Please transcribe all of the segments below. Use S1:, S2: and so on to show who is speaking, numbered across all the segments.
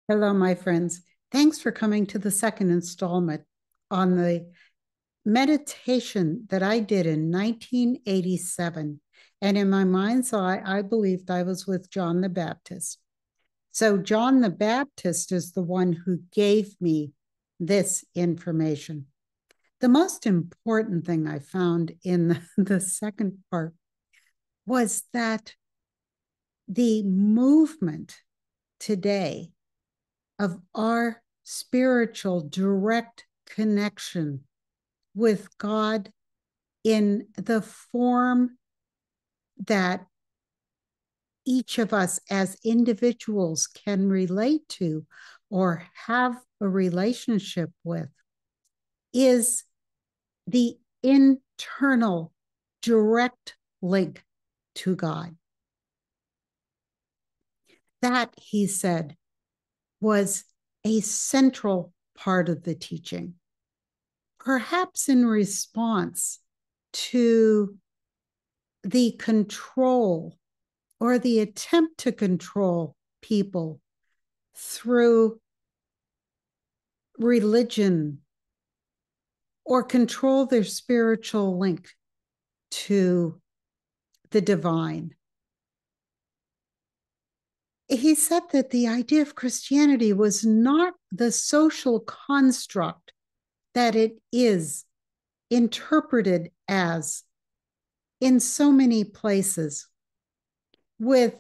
S1: Hello, my friends. Thanks for coming to the second installment on the meditation that I did in 1987. And in my mind's eye, I believed I was with John the Baptist. So, John the Baptist is the one who gave me this information. The most important thing I found in the second part was that the movement today of our spiritual direct connection with God in the form that each of us as individuals can relate to or have a relationship with is the internal direct link to God. That, he said, was a central part of the teaching, perhaps in response to the control or the attempt to control people through religion or control their spiritual link to the divine. He said that the idea of Christianity was not the social construct that it is interpreted as in so many places, with,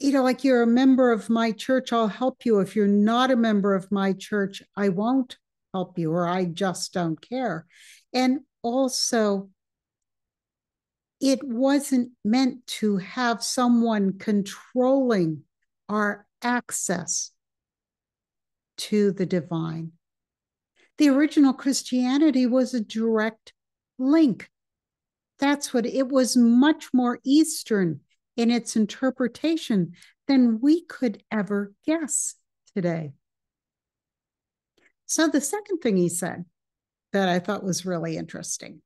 S1: like, you're a member of my church, I'll help you. If you're not a member of my church, I won't help you, or I just don't care. And also, it wasn't meant to have someone controlling our access to the divine. The original Christianity was a direct link. That's what it was, much more Eastern in its interpretation than we could ever guess today. So the second thing he said that I thought was really interesting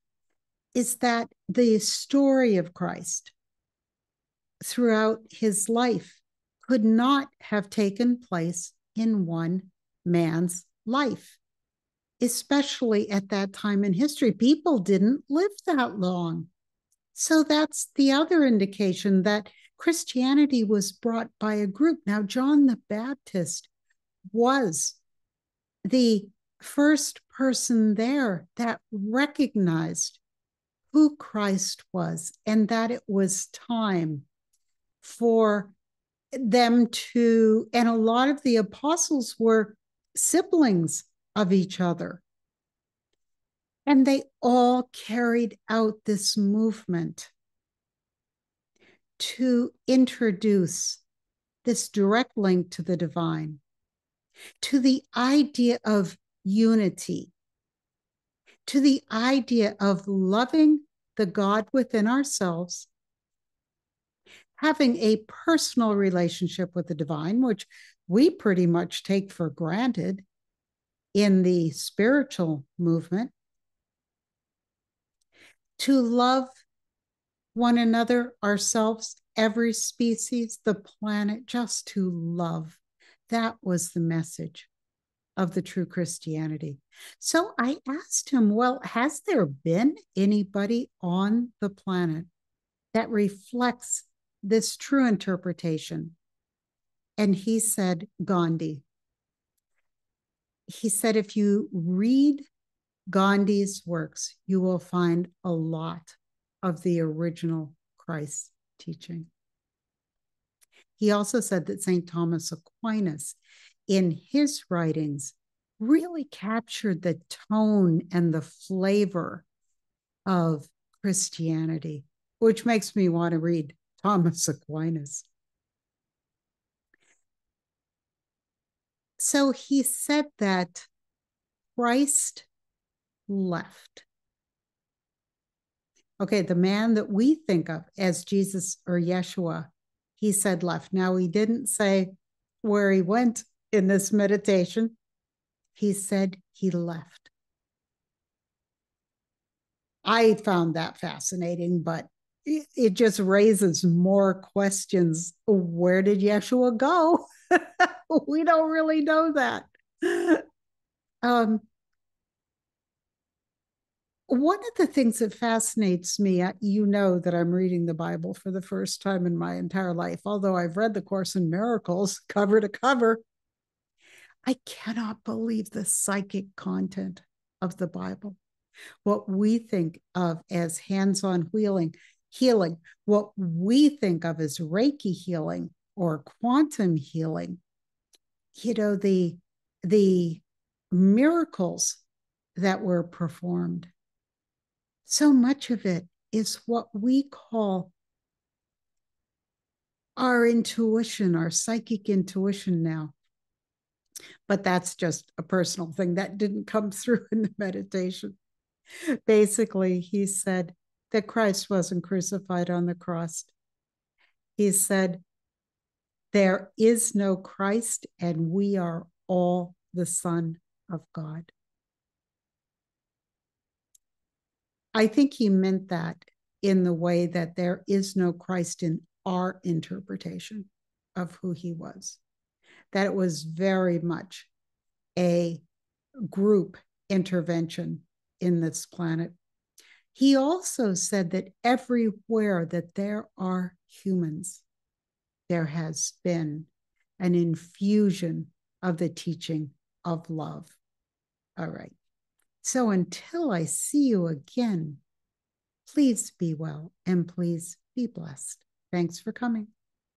S1: is that the story of Christ throughout his life could not have taken place in one man's life, especially at that time in history. People didn't live that long. So that's the other indication that Christianity was brought by a group. Now, John the Baptist was the first person there that recognized who Christ was and that it was time for them to, and a lot of the apostles were siblings of each other. And they all carried out this movement to introduce this direct link to the divine, to the idea of unity, to the idea of loving the God within ourselves, having a personal relationship with the divine, which we pretty much take for granted in the spiritual movement, to love one another, ourselves, every species, the planet, just to love. That was the message of the true Christianity. So I asked him, well, has there been anybody on the planet that reflects this true interpretation? And he said, Gandhi. He said, if you read Gandhi's works, you will find a lot of the original Christ teaching. He also said that St. Thomas Aquinas, in his writings, really captured the tone and the flavor of Christianity, which makes me want to read Thomas Aquinas. So he said that Christ left. Okay, the man that we think of as Jesus or Yeshua, he said left. Now, he didn't say where he went in this meditation. He said he left. I found that fascinating, but it just raises more questions. Where did Yeshua go? We don't really know that. Um, one of the things that fascinates me, you know that I'm reading the Bible for the first time in my entire life, although I've read the Course in Miracles cover to cover. I cannot believe the psychic content of the Bible. What we think of as hands-on healing, what we think of as Reiki healing or quantum healing, the miracles that were performed, so much of it is what we call our intuition, our psychic intuition now. But that's just a personal thing that didn't come through in the meditation. Basically, he said that Christ wasn't crucified on the cross. He said, there is no Christ, and we are all the Son of God. I think he meant that in the way that there is no Christ in our interpretation of who he was, that it was very much a group intervention in this planet. He also said that everywhere that there are humans, there has been an infusion of the teaching of love. All right. So until I see you again, please be well and please be blessed. Thanks for coming.